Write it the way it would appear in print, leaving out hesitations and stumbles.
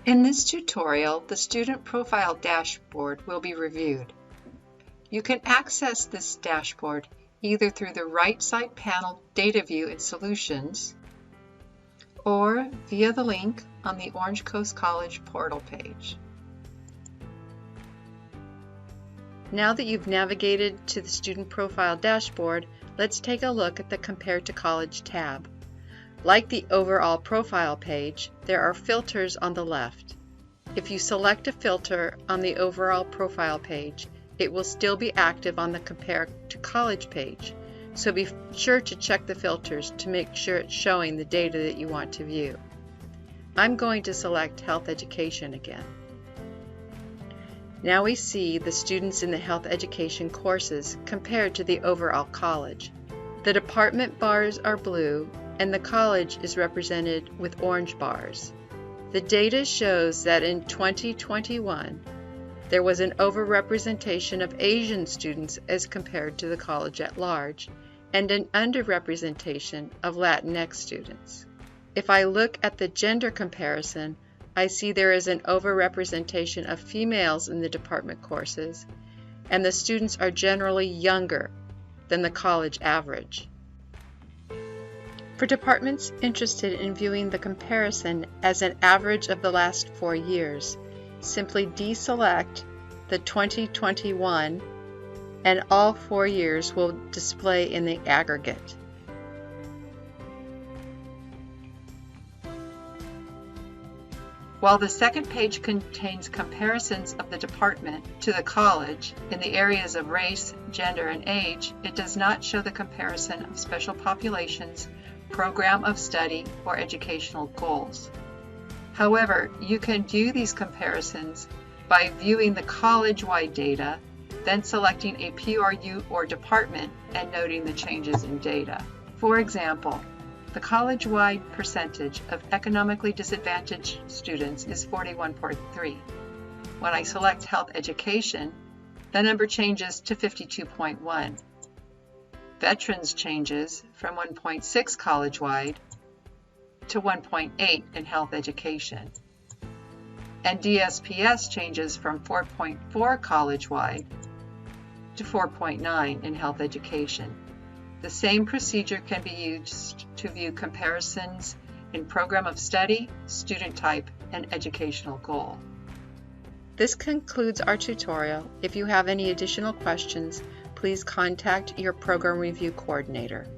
In this tutorial, the Student Profile Dashboard will be reviewed. You can access this dashboard either through the right side panel Data View and Solutions or via the link on the Orange Coast College portal page. Now that you've navigated to the Student Profile Dashboard, let's take a look at the Compare to College tab. Like the overall profile page, there are filters on the left. If you select a filter on the overall profile page, it will still be active on the Compare to College page, so be sure to check the filters to make sure it's showing the data that you want to view. I'm going to select Health Education again. Now we see the students in the health education courses compared to the overall college. The department bars are blue and the college is represented with orange bars. The data shows that in 2021, there was an overrepresentation of Asian students as compared to the college at large, and an underrepresentation of Latinx students. If I look at the gender comparison, I see there is an overrepresentation of females in the department courses, and the students are generally younger than the college average. For departments interested in viewing the comparison as an average of the last 4 years, simply deselect the 2021 and all 4 years will display in the aggregate. While the second page contains comparisons of the department to the college in the areas of race, gender, and age, it does not show the comparison of special populations, program of study, or educational goals. However, you can view these comparisons by viewing the college-wide data, then selecting a PRU or department and noting the changes in data. For example, the college-wide percentage of economically disadvantaged students is 41.3. When I select Health Education, the number changes to 52.1. Veterans changes from 1.6 college-wide to 1.8 in Health Education. And DSPS changes from 4.4 college-wide to 4.9 in Health Education. The same procedure can be used to view comparisons in program of study, student type, and educational goal. This concludes our tutorial. If you have any additional questions, please contact your program review coordinator.